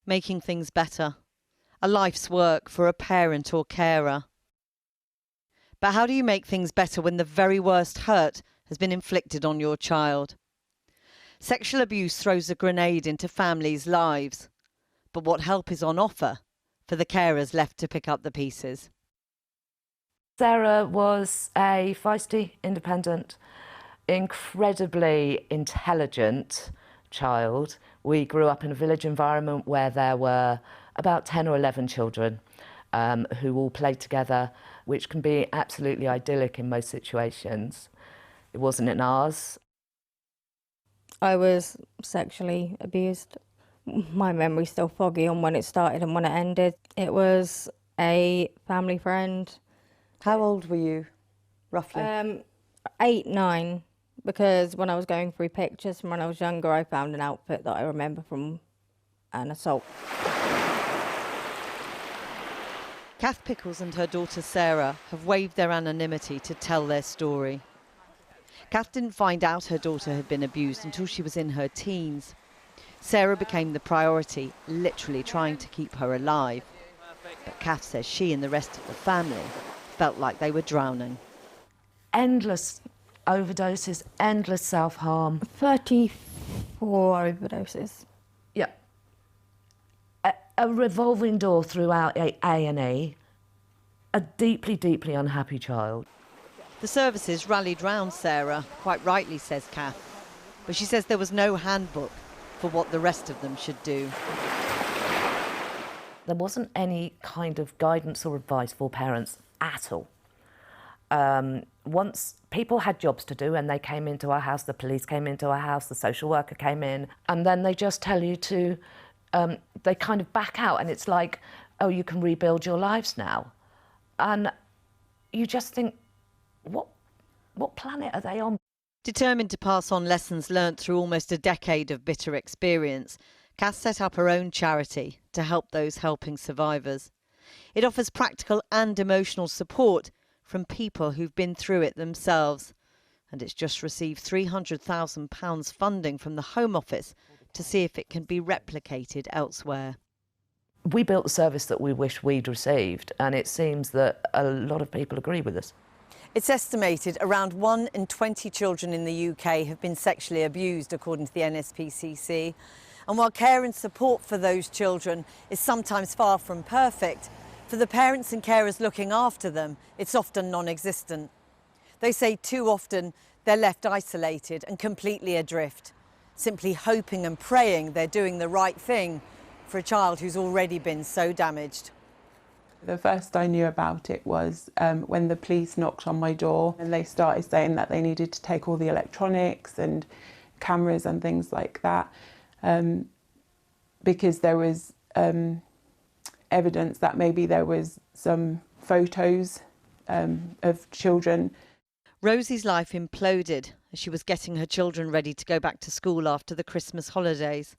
making things better, a life's work for a parent or carer. But how do you make things better when the very worst hurt has been inflicted on your child? Sexual abuse throws a grenade into families' lives. But what help is on offer for the carers left to pick up the pieces? Sarah was a feisty, independent, incredibly intelligent child. We grew up in a village environment where there were about 10 or 11 children who all played together, which can be absolutely idyllic in most situations. It wasn't in ours. I was sexually abused. My memory's still foggy on when it started and when it ended. It was a family friend. How old were you, roughly? 8, 9, because when I was going through pictures from when I was younger, I found an outfit that I remember from an assault. Kath Pickles and her daughter Sarah have waived their anonymity to tell their story. Kath didn't find out her daughter had been abused until she was in her teens. Sarah became the priority, literally trying to keep her alive. But Kath says she and the rest of the family felt like they were drowning. Endless overdoses, endless self-harm. 34 overdoses. Yeah. A revolving door throughout A&E. A deeply, deeply unhappy child. The services rallied round Sarah, quite rightly, says Kath. But she says there was no handbook for what the rest of them should do. There wasn't any kind of guidance or advice for parents at all. Once people had jobs to do and they came into our house, the police came into our house, the social worker came in, and then they just tell you to, they kind of back out, and it's like, oh, you can rebuild your lives now. And you just think, what planet are they on? Determined to pass on lessons learnt through almost a decade of bitter experience, Kath set up her own charity to help those helping survivors. It offers practical and emotional support from people who've been through it themselves. And it's just received £300,000 funding from the Home Office to see if it can be replicated elsewhere. We built the service that we wish we'd received, and it seems that a lot of people agree with us. It's estimated around 1 in 20 children in the UK have been sexually abused, according to the NSPCC. And while care and support for those children is sometimes far from perfect, for the parents and carers looking after them, it's often non-existent. They say too often they're left isolated and completely adrift, simply hoping and praying they're doing the right thing for a child who's already been so damaged. The first I knew about it was when the police knocked on my door and they started saying that they needed to take all the electronics and cameras and things like that, because there was evidence that maybe there was some photos of children. Rosie's life imploded as she was getting her children ready to go back to school after the Christmas holidays.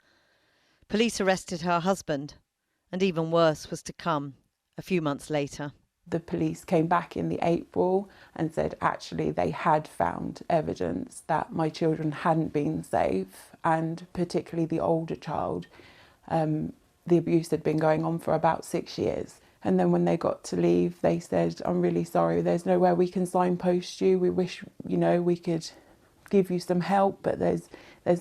Police arrested her husband, and even worse was to come a few months later. The police came back in the April and said actually they had found evidence that my children hadn't been safe, and particularly the older child. The abuse had been going on for about 6 years. And then when they got to leave, they said, I'm really sorry, there's nowhere we can signpost you. We wish, we could give you some help, but there's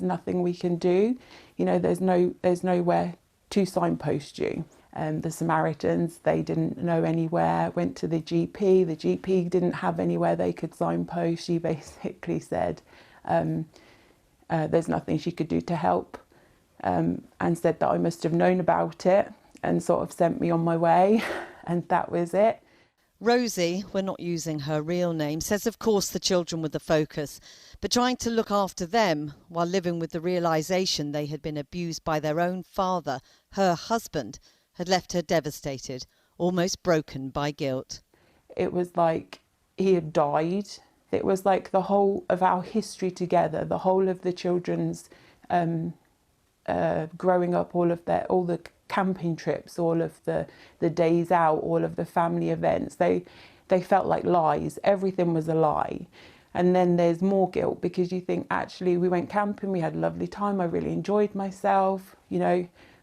nothing we can do. There's nowhere to signpost you. The Samaritans, they didn't know anywhere, went to the GP. The GP didn't have anywhere they could signpost. She basically said there's nothing she could do to help, and said that I must have known about it and sort of sent me on my way, and that was it. Rosie, we're not using her real name, says of course the children were the focus, but trying to look after them while living with the realisation they had been abused by their own father, her husband, had left her devastated, almost broken by guilt. It was like he had died. It was like the whole of our history together, the whole of the children's growing up, all the camping trips, all of the days out, all of the family events, they felt like lies. Everything was a lie. And then there's more guilt because you think, actually, we went camping, we had a lovely time, I really enjoyed myself,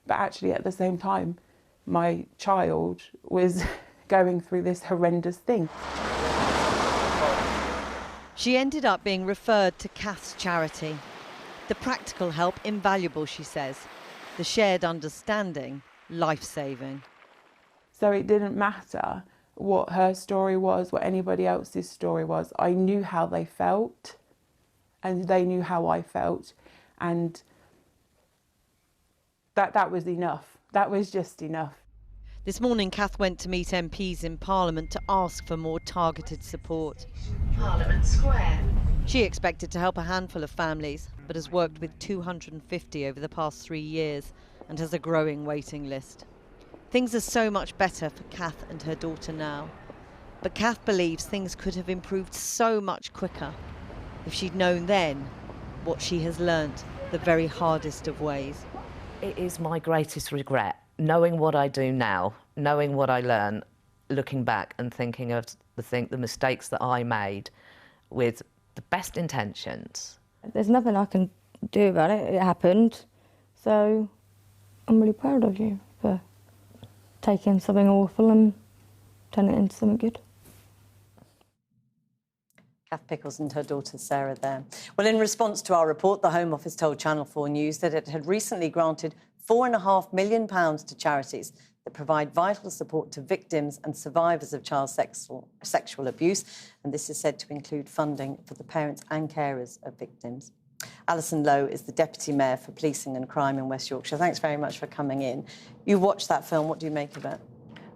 But actually, at the same time, my child was going through this horrendous thing. She ended up being referred to Kath's charity. The practical help invaluable, she says. The shared understanding, life-saving. So it didn't matter what her story was, what anybody else's story was. I knew how they felt, and they knew how I felt, and that was enough. That was just enough. This morning, Kath went to meet MPs in Parliament to ask for more targeted support. Parliament Square. She expected to help a handful of families, but has worked with 250 over the past 3 years and has a growing waiting list. Things are so much better for Kath and her daughter now. But Kath believes things could have improved so much quicker if she'd known then what she has learnt the very hardest of ways. It is my greatest regret, knowing what I do now, knowing what I learn, looking back and thinking of the mistakes that I made with the best intentions. There's nothing I can do about it. It happened. So I'm really proud of you for taking something awful and turning it into something good. Kath Pickles and her daughter Sarah there. Well, in response to our report, the Home Office told Channel 4 News that it had recently granted £4.5 million to charities that provide vital support to victims and survivors of child sexual abuse. And this is said to include funding for the parents and carers of victims. Alison Lowe is the Deputy Mayor for Policing and Crime in West Yorkshire. Thanks very much for coming in. You watched that film. What do you make of it?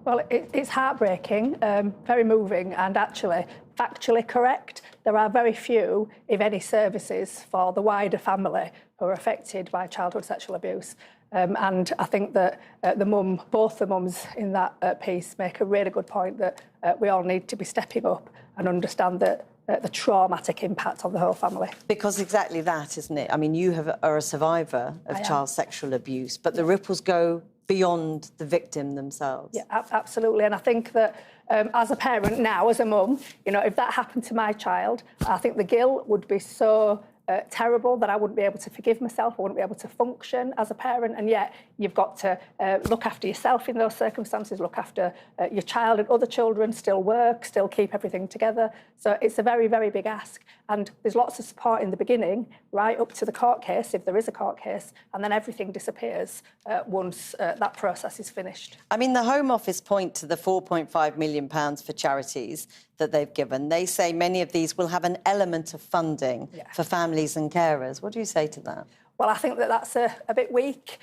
Well, it's heartbreaking, very moving and actually factually correct. There are very few, if any, services for the wider family who are affected by childhood sexual abuse. And I think that both the mums in that piece make a really good point that we all need to be stepping up and understand that the traumatic impact on the whole family. Because exactly that, isn't it? I mean, you are a survivor of child sexual abuse, but the ripples go beyond the victim themselves. Yeah, absolutely. And I think that as a parent now, as a mum, you know, if that happened to my child, I think the guilt would be so terrible that I wouldn't be able to forgive myself, I wouldn't be able to function as a parent, and yet you've got to look after yourself in those circumstances, look after your child and other children, still work, still keep everything together. So it's a very, very big ask. And there's lots of support in the beginning, right up to the court case, if there is a court case, and then everything disappears once that process is finished. I mean, the Home Office point to the £4.5 million for charities that they've given. They say many of these will have an element of funding for families and carers. What do you say to that? Well, I think that that's a bit weak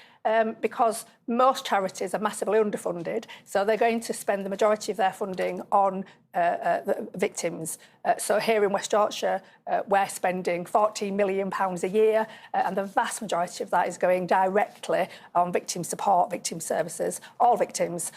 because most charities are massively underfunded, so they're going to spend the majority of their funding on the victims. So here in West Yorkshire, we're spending £14 million a year, and the vast majority of that is going directly on victim support, victim services, all victims.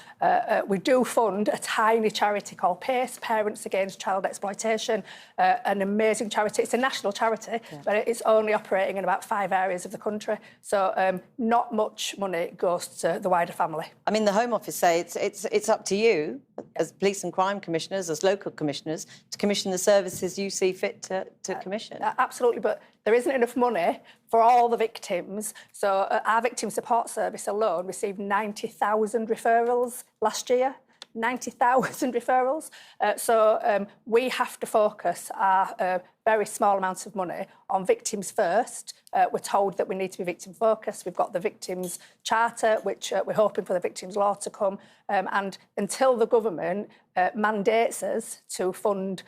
We do fund a tiny charity called PACE, Parents Against Child Exploitation, an amazing charity. It's a national charity, but it's only operating in about 5 areas of the country. So not much money goes to the wider family. I mean, the Home Office say it's up to you, as police and crime commissioners, as local commissioners, to commission the services you see fit to commission. Absolutely, but there isn't enough money for all the victims. So our victim support service alone received 90,000 referrals last year. 90,000 referrals. So we have to focus our very small amounts of money on victims first. We're told that we need to be victim focused. We've got the Victims Charter, which we're hoping for the Victims Law to come. And until the government mandates us to fund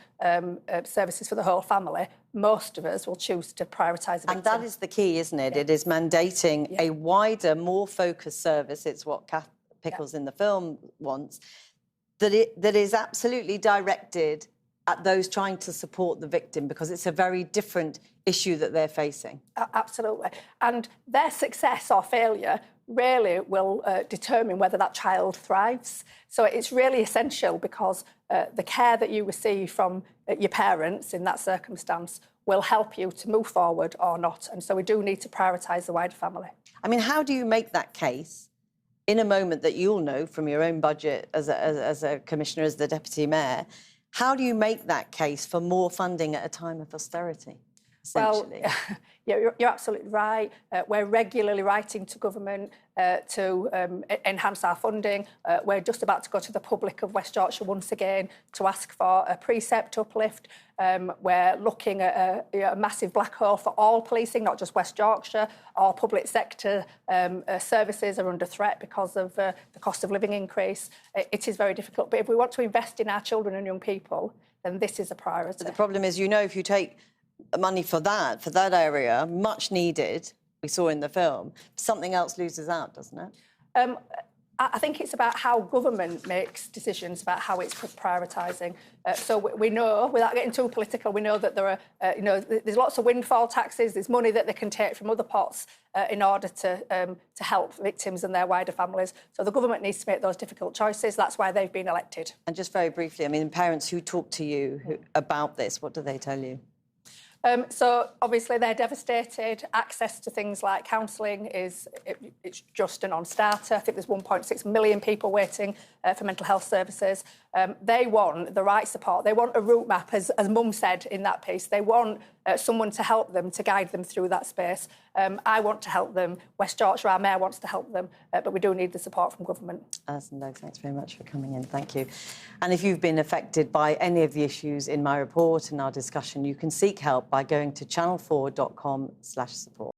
services for the whole family, most of us will choose to prioritise the victim. And that is the key, isn't it? It is mandating a wider, more focused service. It's what Kath Pickles in the film wants. That is absolutely directed at those trying to support the victim, because it's a very different issue that they're facing. Absolutely. And their success or failure really will determine whether that child thrives. So it's really essential, because the care that you receive from your parents in that circumstance will help you to move forward or not. And so we do need to prioritise the wider family. I mean, how do you make that case in a moment that you'll know from your own budget as a commissioner, as the deputy mayor? How do you make that case for more funding at a time of austerity, essentially? Well, Yeah, you're absolutely right. We're regularly writing to government to enhance our funding. We're just about to go to the public of West Yorkshire once again to ask for a precept uplift. We're looking at a massive black hole for all policing, not just West Yorkshire. All public sector services are under threat because of the cost of living increase. It is very difficult. But if we want to invest in our children and young people, then this is a priority. But the problem is, you know, if you take money for that area, much needed, we saw in the film, something else loses out, doesn't it? I think it's about how government makes decisions about how it's prioritising. So we know, without getting too political, we know that there are, there's lots of windfall taxes, there's money that they can take from other pots in order to help victims and their wider families. So the government needs to make those difficult choices. That's why they've been elected. And just very briefly, I mean, parents who talk to you about this, what do they tell you? So obviously they're devastated. Access to things like counselling it's just a non-starter. I think there's 1.6 million people waiting for mental health services. They want the right support. They want a route map, as Mum said in that piece. They want someone to help them, to guide them through that space. I want to help them. West Yorkshire, our mayor, wants to help them, but we do need the support from government. Alison Logue, thanks very much for coming in. Thank you. And if you've been affected by any of the issues in my report and our discussion, you can seek help by going to channel4.com/support.